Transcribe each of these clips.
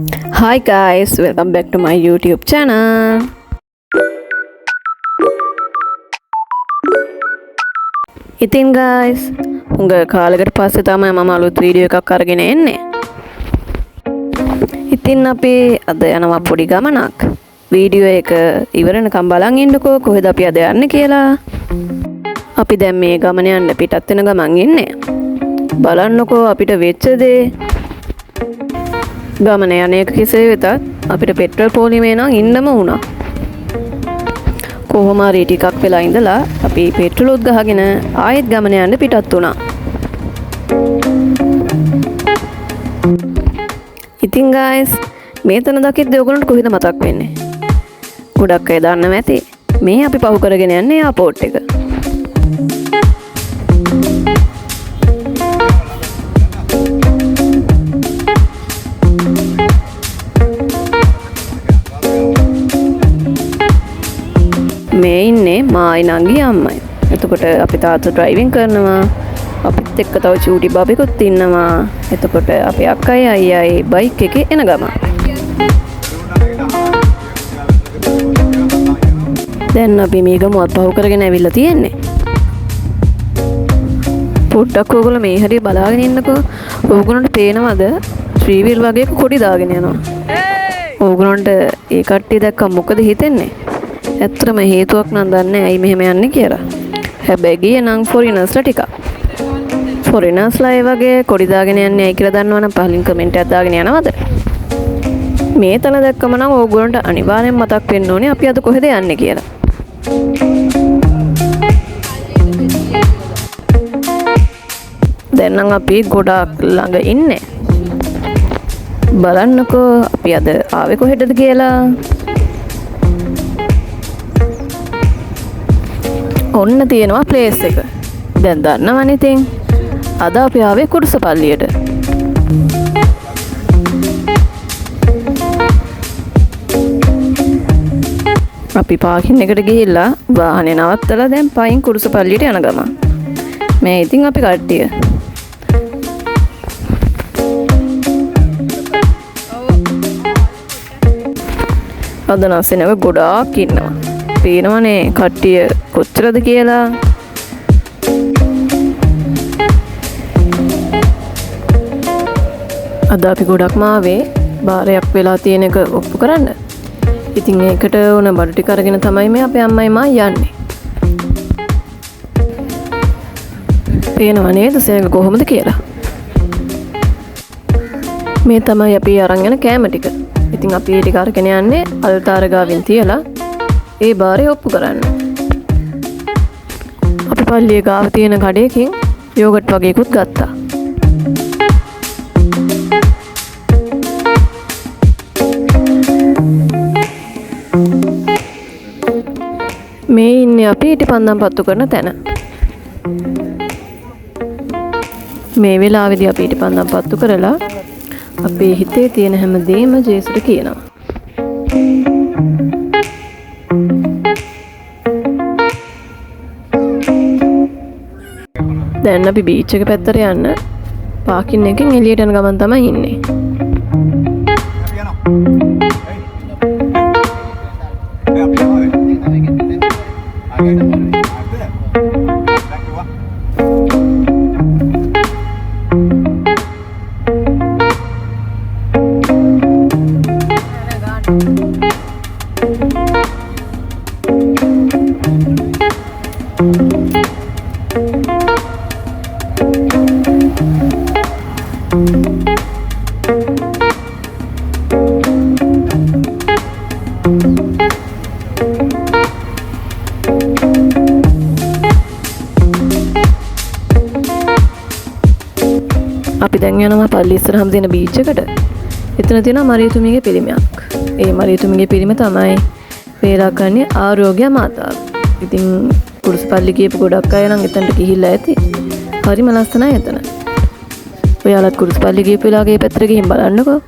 Hi guys, welcome back to my YouTube channel. ඉතින් guys, හුඟ කාලයකට පස්සේ තමයි මම අලුත් වීඩියෝ එකක් අරගෙන එන්නේ. ඉතින් අපි අද යනවා පොඩි ගමනක්. වීඩියෝ එක ඉවර වෙනකම් බලන් ඉන්නකෝ කොහෙද අපි අද යන්නේ කියලා. අපි දැන් මේ ගමන යන්න පිටත් වෙන ගමන් ඉන්නේ. බලන්නකෝ අපිට වෙච්ච දේ. ගමන යන එක කෙසේ වෙතත් අපිට පෙට්‍රල් පොලිමේ නම් ඉන්නම වුණා. කොහොම හරි ටිකක් වෙලා ඉඳලා අපි පෙට්‍රලුත් ගහගෙන ආයෙත් ගමන යන්න පිටත් වුණා. ඉතින් guys මේතන දකිද්දී ඔයගොල්ලන්ට කොහෙද මතක් වෙන්නේ? ගොඩක් අය දන්නව ඇති. මේ අපි පහු කරගෙන යන්නේ එයාපෝට් එක. මේ ඉන්නේ මායි නංගි අම්මයි. එතකොට අපි තාත්තා ඩ්‍රයිවිං කරනවා. අපිත් එක්ක තව චූටි බබෙකුත් ඉන්නවා. එතකොට අපේ අක්කයි අයියයි බයික් එකේ එන ගම. දැන් අපි මේ ගමවත් පහු කරගෙන ඇවිල්ලා තියෙන්නේ. පොඩ්ඩක් ඕගොල්ලෝ මේ හැටි බලාගෙන ඉන්නකෝ. ඕගොල්ලන්ට පේනවද ත්‍රී වීල් වගේ කොඩි දාගෙන යනවා. ඕගොල්ලන්ට ඒ කට්ටිය දැක්කම මොකද හිතෙන්නේ? ඇත්තටම හේතුවක් නම් දන්නේ ඇයි මෙහෙම යන්නේ කියලා. හැබැයි ගියේ නම් ෆොරිනර්ස්ලා ටිකක්. ෆොරිනර්ස්ලා ඒ වගේ කොඩි දාගෙන යන්නේ ඇයි කියලා දන්නවනම් පහලින් කමෙන්ට් එකක් දාගෙන යනවද? මේ තන දැක්කම නම් ඕගොල්ලන්ට අනිවාර්යෙන් මතක් වෙන්න ඕනේ අපි අද කොහෙද යන්නේ කියලා. දැන් නම් අපි ගොඩාක් ළඟ ඉන්නේ. බලන්නකෝ අපි අද ආවේ කොහෙටද කියලා. ඔන්න තියෙනවා ප්ලේස් එක. දැන් දන්නවනේ ඉතින්. අද අපි ආවේ කුරුසපල්ලියට. අපි පාකින් එකට ගිහිල්ලා වාහනේ නවත්තලා දැන් පයින් කුරුසපල්ලියට යන ගමන්. මේ ඉතින් අපි කට්ටිය. අද නැසෙනව ගොඩාක් ඉන්නවා. පේනවනේ කට්ටිය කොච්චරද කියලා. අද අපි ගොඩක්ම ආවේ බාරයක් වෙලා තියෙන එක ඔප්පු කරන්න. ඉතින් ඒකට ඕන බඩු ටික අරගෙන තමයි මේ අපේ අම්මයි මා යන්නේ. පේනව නේද සේක කොහොමද කියලා. මේ තමයි අපි අරන් යන කෑම ටික. ඉතින් අපි ඒ ටික අරගෙන යන්නේ අල්තාර ගාවින් තියලා ඒ බාරේ ඔප්පු කරන්න. අපි පල්ලිය ගාව තියෙන කඩේකින් යෝගට් වගේකුත් ගත්තා. මේ ඉන්නේ අපි ඉටිපන්දම් පත්තු කරන තැන. මේ වෙලාවේදී අපි ඉටිපන්දම් පත්තු කරලා අපේ හිතේ තියෙන හැම දෙයක්ම ජේසුට කියනවා. දැන් අපි බීච් එක පැත්තට යන්න පාකින් එකෙන් එළියට යන ගමන් තමයි ඉන්නේ. අපි දැන් යනවා පල්ලි ඉස්සරහම තියෙන බීච් එකට. එතන තියෙනවා මරියතුමියගේ පිළිමයක්. ඒ මරියතුමියගේ පිළිම තමයි වේලාකන්නේ ආරෝග්‍ය මාතාව. ඉතින් කුරුසපල්ලි ගියපු ගොඩක් අය නම් එතනට ගිහිල්ලා ඇති. හරිම ලස්සනයි එතන. ඔයාලත් කුරුසපල්ලි ගියපු වෙලාවගේ පැත්තට ගිහින් බලන්නකෝ.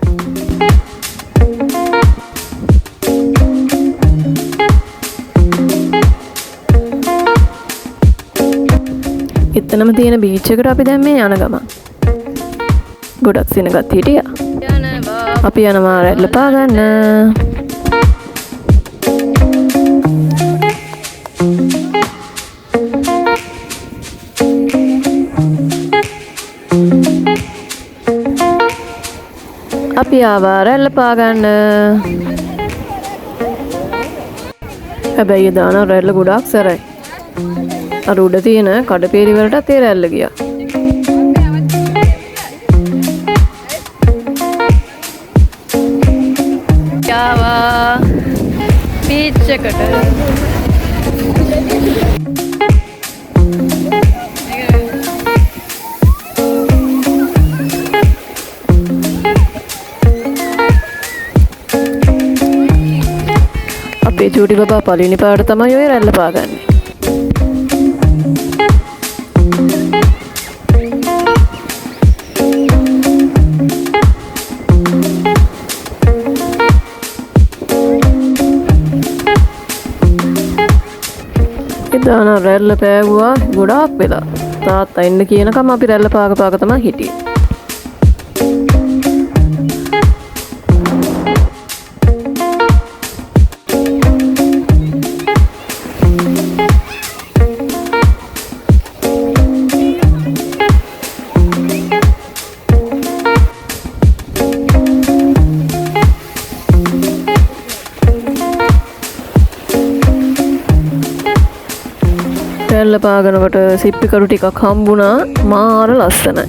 එතනම තියෙන බීච් එකට අපි දැන් මේ යන ගමන්. ගොඩක් සෙනගත් හිටියා. යනවා අපි යනවා රැල්ල පා ගන්න. අපි ආවා රැල්ල පා ගන්න. හැබැයි දාන රැල්ල ගොඩාක් සැරයි. අර උඩ තියෙන කඩපේරි වලටත් ඒ රැල්ල ගියා. ආවා බීච් එකට. අපේ චූටි බබා පළවෙනි පාට තමයි ඔය රැල්ල පාගන්නේ. එදාන රැල්ල පෑගුවා ගොඩාක් වෙලා. තාත්තා එන්න කියනකම් අපි රැල්ල පාග තමයි හිටියේ. රැල්ල පාගනකොට සිප්පිකරු ටිකක් හම්බුණා. මාර ලස්සනයි.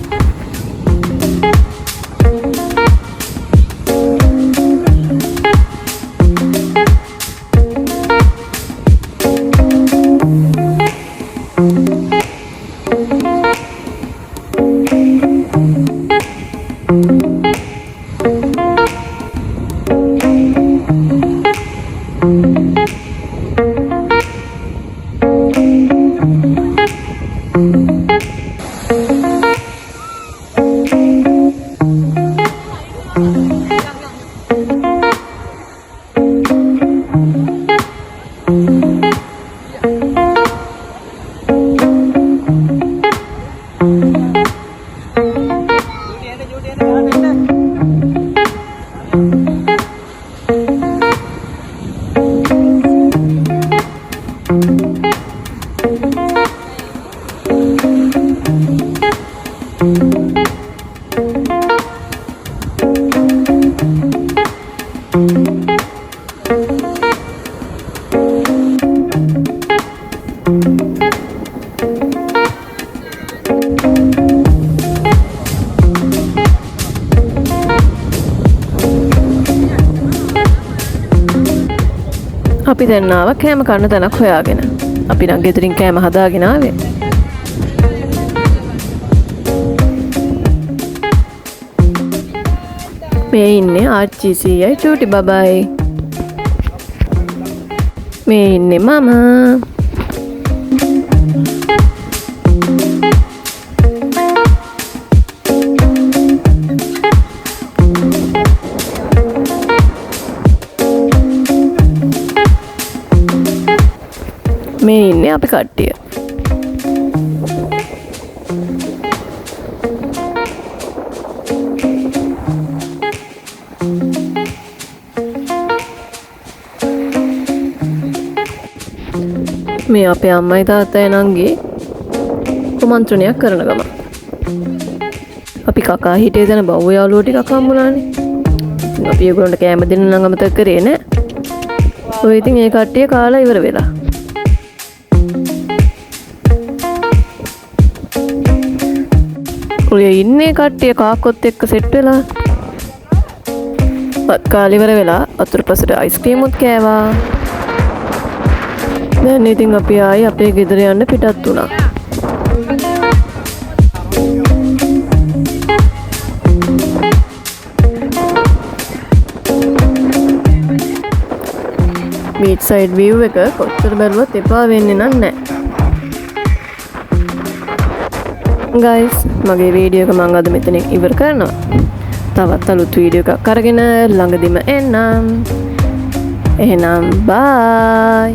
අපි දැන් ආවා කෑම කන්න තැනක් හොයාගෙන. අපි නම් ගෙදරින් කෑම හදාගෙන ආවේ. මේ ඉන්නේ ආච්චි සීයයි චූටි බබායි. මේ ඉන්නේ මම. මේ ඉන්නේ අපි කට්ටිය. මේ අපේ අම්මයි තාත්තයි නංගි කුමන්ත්‍රණයක් කරන ගම. අපි කකා හිටියේ දැන බව්ව යාළුවෝ ටිකක් හම්බුණානේ. අපි ඒගොල්ලන්ට කෑම දෙන්න නම් අමතක කරේ නෑ. ඔය ඉතින් ඒ කට්ටිය කාලා ඉවර වෙලා. ඔය ඉන්නේ කට්ටිය කාක්කොත් එක්ක සෙට් වෙලා. වත් කාලේ ඉවර වෙලා අතුරු පසට අයිස්ක්‍රීමුත් කෑවා. දැන් ඉතින් අපි ආයේ අපේ ගෙදර යන්න පිටත් වුණා. බීච් සයිඩ් view එක කොච්චර බැලුවත් එපා වෙන්නේ නැහැ. guys, මගේ වීඩියෝ එක මම අද මෙතනින් ඉවර කරනවා. තවත් අලුත් වීඩියෝ එකක් අරගෙන ළඟදිම එන්නම්. එහෙනම් bye.